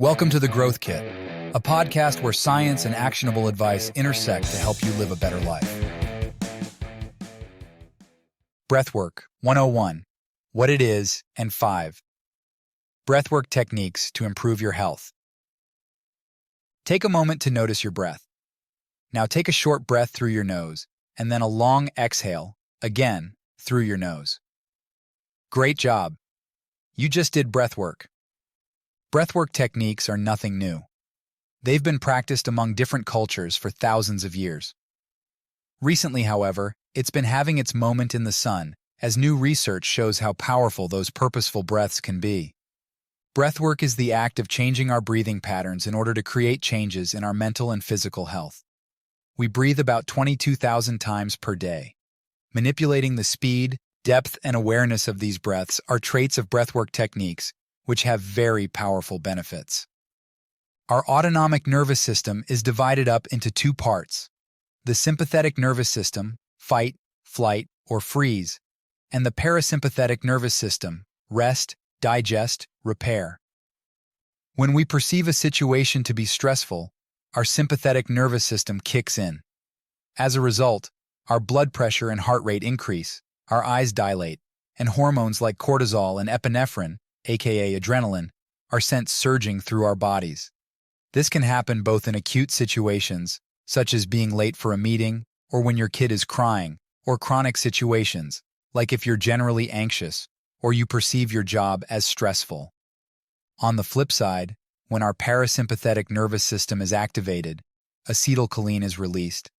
Welcome to The Growth Kit, a podcast where science and actionable advice intersect to help you live a better life. Breathwork 101, what it is, and 5. Breathwork techniques to improve your health. Take a moment to notice your breath. Now take a short breath through your nose, and then a long exhale, again, through your nose. Great job. You just did breathwork. Breathwork techniques are nothing new. They've been practiced among different cultures for thousands of years. Recently, however, it's been having its moment in the sun as new research shows how powerful those purposeful breaths can be. Breathwork is the act of changing our breathing patterns in order to create changes in our mental and physical health. We breathe about 22,000 times per day. Manipulating the speed, depth, and awareness of these breaths are traits of breathwork techniques, which have very powerful benefits. Our autonomic nervous system is divided up into two parts: the sympathetic nervous system, fight, flight, or freeze, and the parasympathetic nervous system, rest, digest, repair. When we perceive a situation to be stressful, our sympathetic nervous system kicks in. As a result, our blood pressure and heart rate increase, our eyes dilate, and hormones like cortisol and epinephrine, aka adrenaline, are sent surging through our bodies. This can happen both in acute situations, such as being late for a meeting, or when your kid is crying, or chronic situations, like if you're generally anxious, or you perceive your job as stressful. On the flip side, when our parasympathetic nervous system is activated, acetylcholine is released.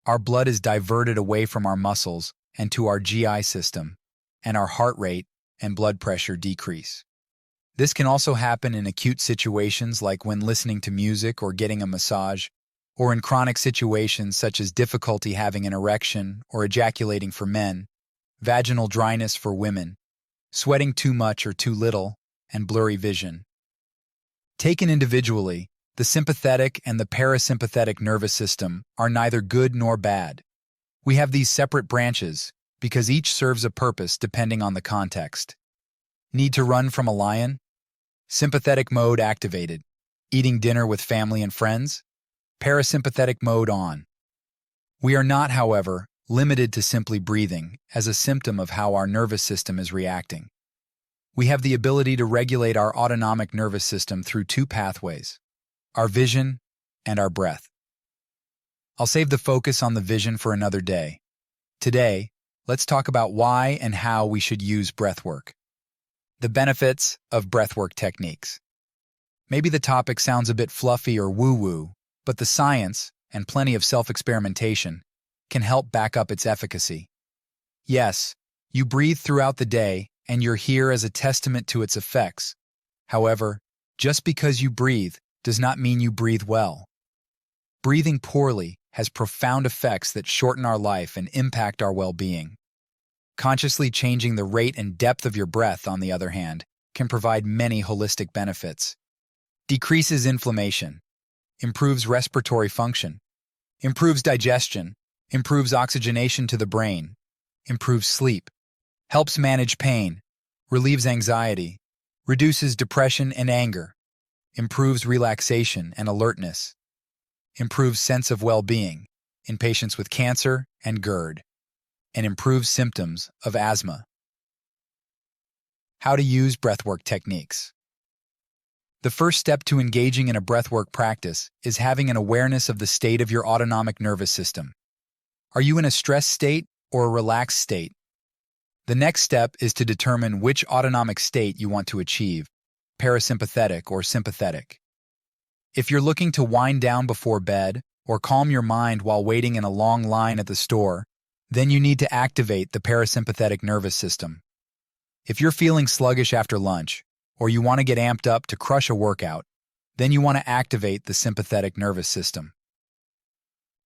Our blood is diverted away from our muscles and to our GI system, and our heart rate and blood pressure decrease. This can also happen in acute situations like when listening to music or getting a massage, or in chronic situations such as difficulty having an erection or ejaculating for men, vaginal dryness for women, sweating too much or too little, and blurry vision. Taken individually, the sympathetic and the parasympathetic nervous system are neither good nor bad. We have these separate branches because each serves a purpose depending on the context. Need to run from a lion? Sympathetic mode activated. Eating dinner with family and friends? Parasympathetic mode on. We are not, however, limited to simply breathing as a symptom of how our nervous system is reacting. We have the ability to regulate our autonomic nervous system through two pathways: our vision and our breath. I'll save the focus on the vision for another day. Today, let's talk about why and how we should use breathwork. The benefits of breathwork techniques. Maybe the topic sounds a bit fluffy or woo-woo, but the science, and plenty of self-experimentation, can help back up its efficacy. Yes, you breathe throughout the day, and you're here as a testament to its effects. However, just because you breathe does not mean you breathe well. Breathing poorly has profound effects that shorten our life and impact our well-being. Consciously changing the rate and depth of your breath, on the other hand, can provide many holistic benefits. Decreases inflammation, improves respiratory function, improves digestion, improves oxygenation to the brain, improves sleep, helps manage pain, relieves anxiety, reduces depression and anger, improves relaxation and alertness, improves sense of well-being in patients with cancer and GERD, and improves symptoms of asthma. How to use breathwork techniques. The first step to engaging in a breathwork practice is having an awareness of the state of your autonomic nervous system. Are you in a stress state or a relaxed state? The next step is to determine which autonomic state you want to achieve, parasympathetic or sympathetic. If you're looking to wind down before bed or calm your mind while waiting in a long line at the store, then you need to activate the parasympathetic nervous system. If you're feeling sluggish after lunch, or you want to get amped up to crush a workout, then you want to activate the sympathetic nervous system.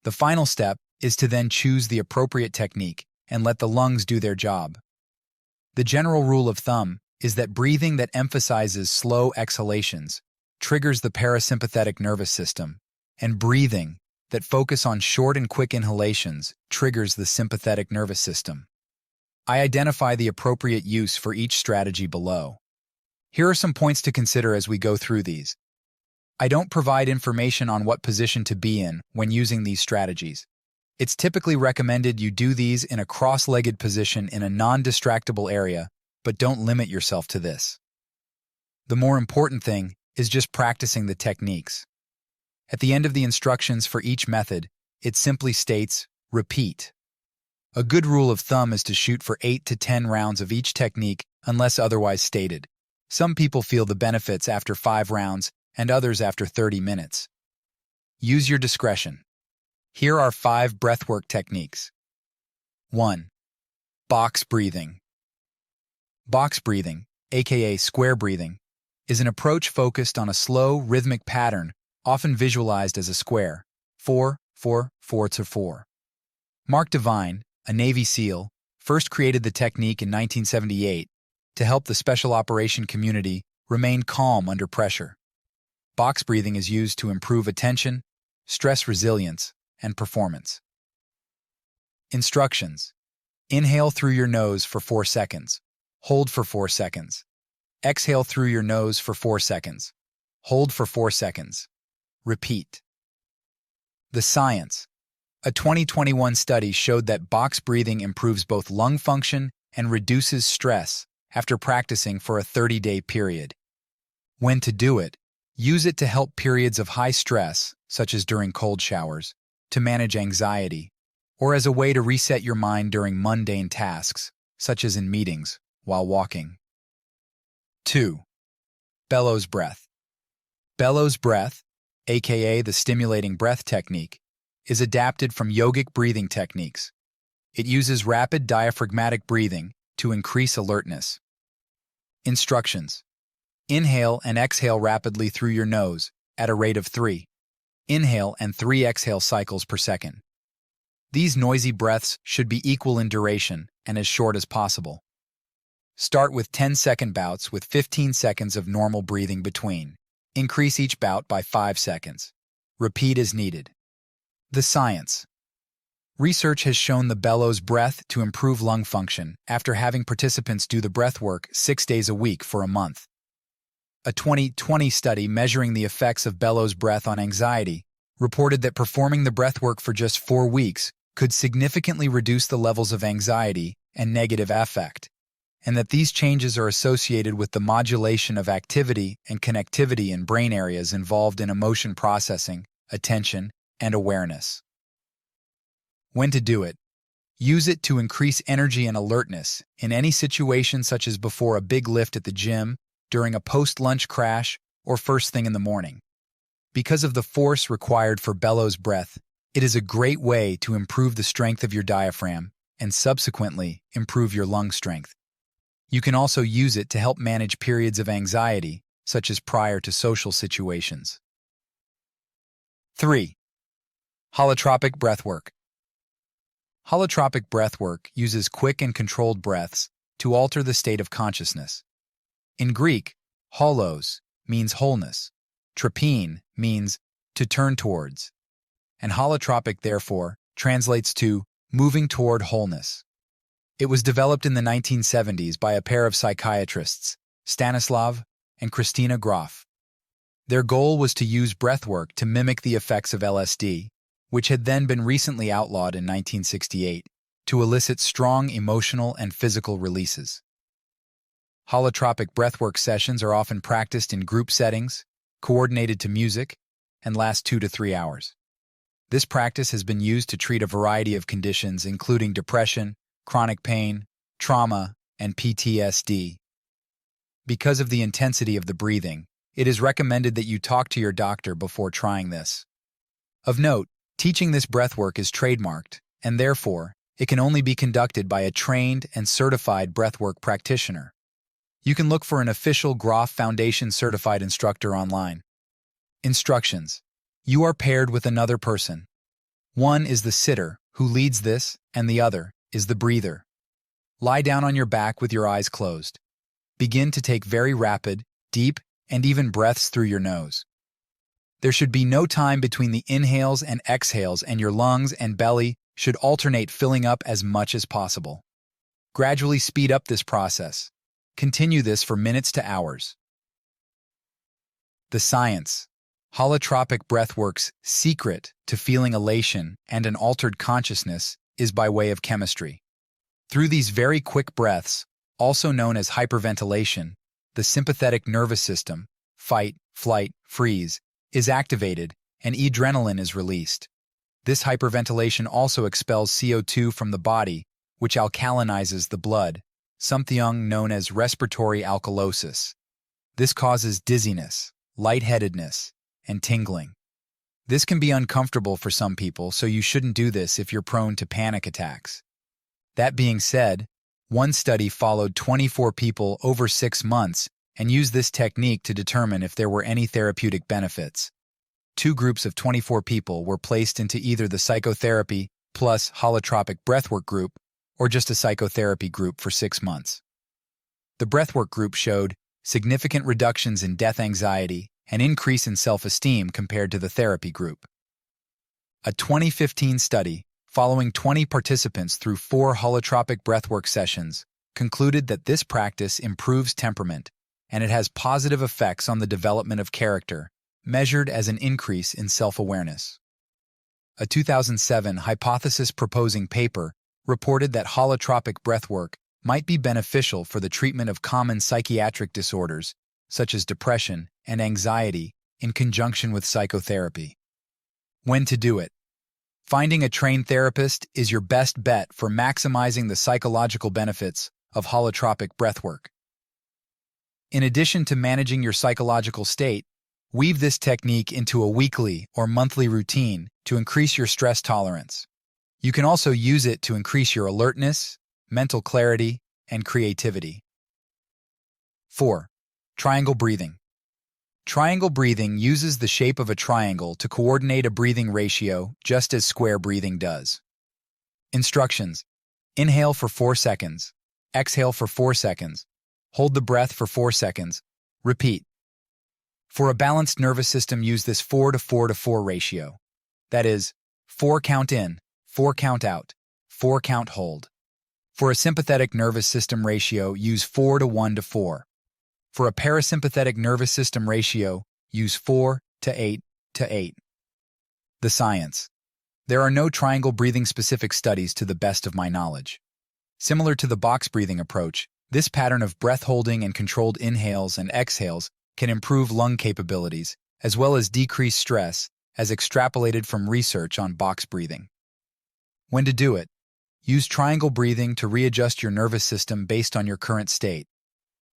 The final step is to then choose the appropriate technique and let the lungs do their job. The general rule of thumb is that breathing that emphasizes slow exhalations triggers the parasympathetic nervous system, and breathing that focus on short and quick inhalations triggers the sympathetic nervous system. I identify the appropriate use for each strategy below. Here are some points to consider as we go through these. I don't provide information on what position to be in when using these strategies. It's typically recommended you do these in a cross-legged position in a non-distractible area, but don't limit yourself to this. The more important thing is just practicing the techniques. At the end of the instructions for each method, it simply states, repeat. A good rule of thumb is to shoot for 8 to 10 rounds of each technique unless otherwise stated. Some people feel the benefits after 5 rounds and others after 30 minutes. Use your discretion. Here are 5 breathwork techniques. 1. Box breathing. Box breathing, aka square breathing, is an approach focused on a slow, rhythmic pattern, often visualized as a square, 4, 4, 4 to 4. Mark Devine, a Navy SEAL, first created the technique in 1978 to help the special operation community remain calm under pressure. Box breathing is used to improve attention, stress resilience, and performance. Instructions. Inhale through your nose for 4 seconds. Hold for 4 seconds. Exhale through your nose for 4 seconds. Hold for 4 seconds. Repeat. The science. A 2021 study showed that box breathing improves both lung function and reduces stress after practicing for a 30-day period. When to do it, use it to help periods of high stress, such as during cold showers, to manage anxiety, or as a way to reset your mind during mundane tasks, such as in meetings, while walking. 2. Bellows breath. Bellows breath, aka the stimulating breath technique, is adapted from yogic breathing techniques. It uses rapid diaphragmatic breathing to increase alertness. Instructions. Inhale and exhale rapidly through your nose at a rate of 3. Inhale and 3 exhale cycles per second. These noisy breaths should be equal in duration and as short as possible. Start with 10-second bouts with 15 seconds of normal breathing between. Increase each bout by 5 seconds. Repeat as needed. The science. Research has shown the bellows breath to improve lung function after having participants do the breath work 6 days a week for a month. A 2020 study measuring the effects of bellows breath on anxiety reported that performing the breath work for just 4 weeks could significantly reduce the levels of anxiety and negative affect, and that these changes are associated with the modulation of activity and connectivity in brain areas involved in emotion processing, attention, and awareness. When to do it. Use it to increase energy and alertness in any situation such as before a big lift at the gym, during a post-lunch crash, or first thing in the morning. Because of the force required for bellows breath, it is a great way to improve the strength of your diaphragm and subsequently improve your lung strength. You can also use it to help manage periods of anxiety, such as prior to social situations. 3. Holotropic breathwork. Holotropic breathwork uses quick and controlled breaths to alter the state of consciousness. In Greek, holos means wholeness, tropine means to turn towards, and holotropic, therefore, translates to moving toward wholeness. It was developed in the 1970s by a pair of psychiatrists, Stanislav and Christina Grof. Their goal was to use breathwork to mimic the effects of LSD, which had then been recently outlawed in 1968, to elicit strong emotional and physical releases. Holotropic breathwork sessions are often practiced in group settings, coordinated to music, and last 2 to 3 hours. This practice has been used to treat a variety of conditions including depression, chronic pain, trauma, and PTSD. Because of the intensity of the breathing, it is recommended that you talk to your doctor before trying this. Of note, teaching this breathwork is trademarked, and therefore, it can only be conducted by a trained and certified breathwork practitioner. You can look for an official Grof Foundation certified instructor online. Instructions. You are paired with another person. One is the sitter, who leads this, and the other is the breather. Lie down on your back with your eyes closed. Begin to take very rapid, deep, and even breaths through your nose. There should be no time between the inhales and exhales, and your lungs and belly should alternate, filling up as much as possible. Gradually speed up this process. Continue this for minutes to hours. The science. Holotropic breathwork's secret to feeling elation and an altered consciousness is by way of chemistry. Through these very quick breaths, also known as hyperventilation, the sympathetic nervous system, fight, flight, freeze, is activated and adrenaline is released. This hyperventilation also expels CO2 from the body, which alkalinizes the blood, something known as respiratory alkalosis. This causes dizziness, lightheadedness, and tingling. This can be uncomfortable for some people, so you shouldn't do this if you're prone to panic attacks. That being said, one study followed 24 people over 6 months and used this technique to determine if there were any therapeutic benefits. 2 groups of 24 people were placed into either the psychotherapy plus holotropic breathwork group or just a psychotherapy group for 6 months. The breathwork group showed significant reductions in death anxiety and increase in self-esteem compared to the therapy group. A 2015 study, following 20 participants through 4 holotropic breathwork sessions, concluded that this practice improves temperament and it has positive effects on the development of character, measured as an increase in self-awareness. A 2007 hypothesis-proposing paper reported that holotropic breathwork might be beneficial for the treatment of common psychiatric disorders, such as depression and anxiety, in conjunction with psychotherapy. When to do it? Finding a trained therapist is your best bet for maximizing the psychological benefits of holotropic breathwork. In addition to managing your psychological state, weave this technique into a weekly or monthly routine to increase your stress tolerance. You can also use it to increase your alertness, mental clarity, and creativity. 4. Triangle breathing. Triangle breathing uses the shape of a triangle to coordinate a breathing ratio just as square breathing does. Instructions: inhale for 4 seconds, exhale for 4 seconds, hold the breath for 4 seconds, repeat. For a balanced nervous system, use this 4 to 4 to 4 ratio. That is, 4 count in, 4 count out, 4 count hold. For a sympathetic nervous system ratio, use 4 to 1 to 4. For a parasympathetic nervous system ratio, use 4 to 8 to 8. The science. There are no triangle breathing specific studies to the best of my knowledge. Similar to the box breathing approach, this pattern of breath holding and controlled inhales and exhales can improve lung capabilities, as well as decrease stress, as extrapolated from research on box breathing. When to do it? Use triangle breathing to readjust your nervous system based on your current state.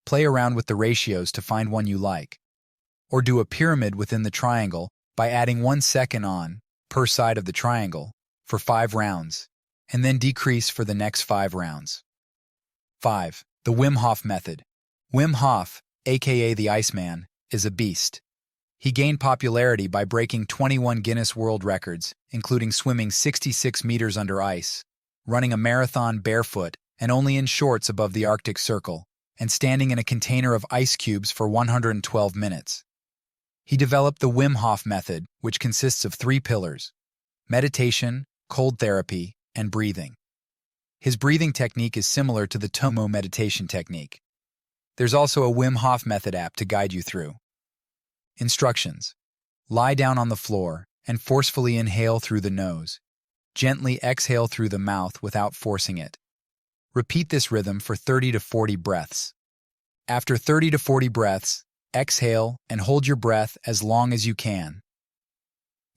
Play around with the ratios to find one you like. Or do a pyramid within the triangle by adding 1 second on per side of the triangle for 5 rounds, and then decrease for the next 5 rounds. 5. The Wim Hof method. Wim Hof, aka the Iceman, is a beast. He gained popularity by breaking 21 Guinness World Records, including swimming 66 meters under ice, running a marathon barefoot and only in shorts above the Arctic Circle, and standing in a container of ice cubes for 112 minutes. He developed the Wim Hof method, which consists of 3 pillars: meditation, cold therapy, and breathing. His breathing technique is similar to the Tomo meditation technique. There's also a Wim Hof method app to guide you through. Instructions: lie down on the floor and forcefully inhale through the nose. Gently exhale through the mouth without forcing it. Repeat this rhythm for 30 to 40 breaths. After 30 to 40 breaths, exhale and hold your breath as long as you can.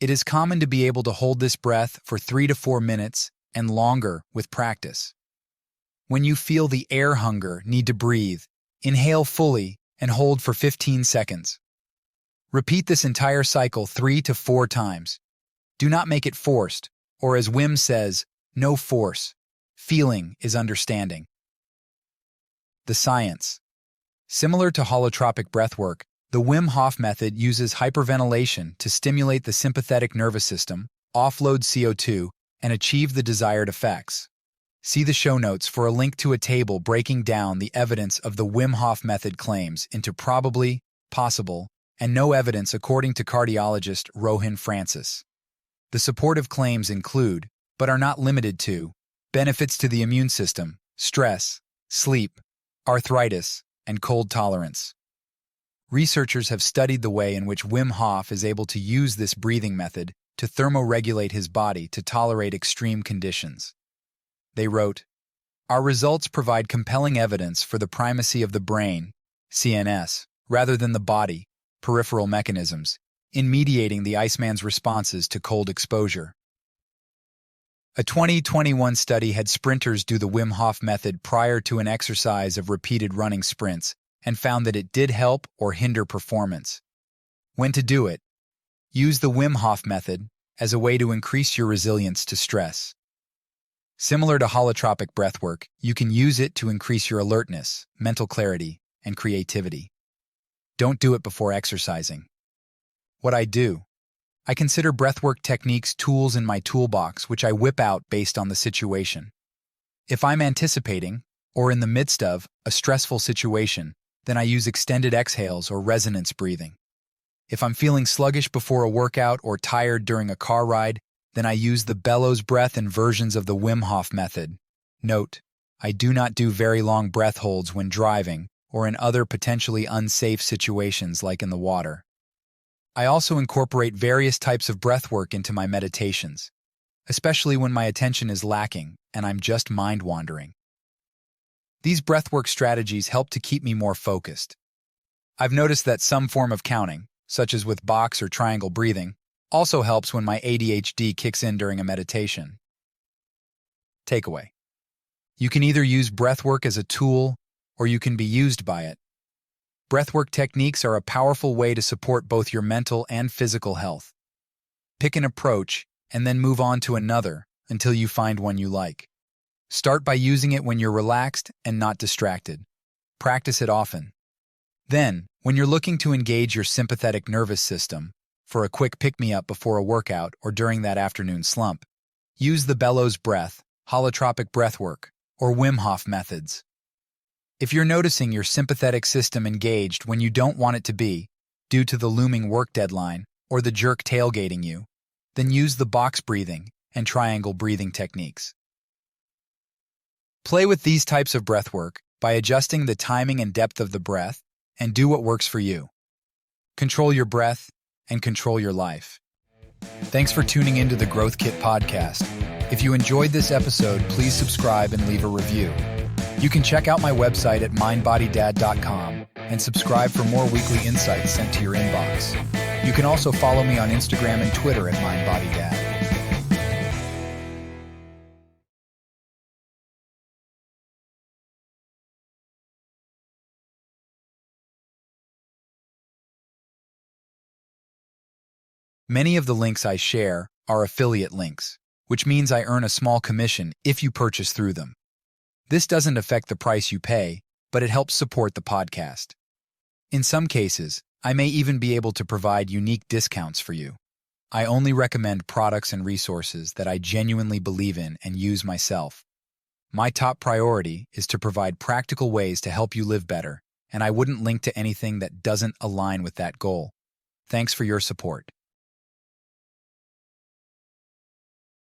It is common to be able to hold this breath for 3 to 4 minutes and longer with practice. When you feel the air hunger need to breathe, inhale fully and hold for 15 seconds. Repeat this entire cycle 3 to 4 times. Do not make it forced, or as Wim says, no force. Feeling is understanding. The science. Similar to holotropic breathwork, the Wim Hof method uses hyperventilation to stimulate the sympathetic nervous system, offload CO2, and achieve the desired effects. See the show notes for a link to a table breaking down the evidence of the Wim Hof method claims into probably, possible, and no evidence according to cardiologist Rohin Francis. The supportive claims include, but are not limited to, benefits to the immune system, stress, sleep, arthritis, and cold tolerance. Researchers have studied the way in which Wim Hof is able to use this breathing method to thermoregulate his body to tolerate extreme conditions. They wrote, "Our results provide compelling evidence for the primacy of the brain, CNS, rather than the body, peripheral mechanisms, in mediating the Iceman's responses to cold exposure." A 2021 study had sprinters do the Wim Hof method prior to an exercise of repeated running sprints and found that it did help or hinder performance. When to do it: use the Wim Hof method as a way to increase your resilience to stress. Similar to holotropic breathwork, you can use it to increase your alertness, mental clarity, and creativity. Don't do it before exercising. What I do: I consider breathwork techniques tools in my toolbox which I whip out based on the situation. If I'm anticipating, or in the midst of, a stressful situation, then I use extended exhales or resonance breathing. If I'm feeling sluggish before a workout or tired during a car ride, then I use the bellows breath and versions of the Wim Hof method. Note: I do not do very long breath holds when driving or in other potentially unsafe situations like in the water. I also incorporate various types of breathwork into my meditations, especially when my attention is lacking and I'm just mind-wandering. These breathwork strategies help to keep me more focused. I've noticed that some form of counting, such as with box or triangle breathing, also helps when my ADHD kicks in during a meditation. Takeaway: you can either use breathwork as a tool, or you can be used by it. Breathwork techniques are a powerful way to support both your mental and physical health. Pick an approach and then move on to another until you find one you like. Start by using it when you're relaxed and not distracted. Practice it often. Then, when you're looking to engage your sympathetic nervous system for a quick pick-me-up before a workout or during that afternoon slump, use the bellows breath, holotropic breathwork, or Wim Hof methods. If you're noticing your sympathetic system engaged when you don't want it to be, due to the looming work deadline or the jerk tailgating you, then use the box breathing and triangle breathing techniques. Play with these types of breathwork by adjusting the timing and depth of the breath and do what works for you. Control your breath and control your life. Thanks for tuning into the Growth Kit podcast. If you enjoyed this episode, please subscribe and leave a review. You can check out my website at mindbodydad.com and subscribe for more weekly insights sent to your inbox. You can also follow me on Instagram and Twitter at mindbodydad. Many of the links I share are affiliate links, which means I earn a small commission if you purchase through them. This doesn't affect the price you pay, but it helps support the podcast. In some cases, I may even be able to provide unique discounts for you. I only recommend products and resources that I genuinely believe in and use myself. My top priority is to provide practical ways to help you live better, and I wouldn't link to anything that doesn't align with that goal. Thanks for your support.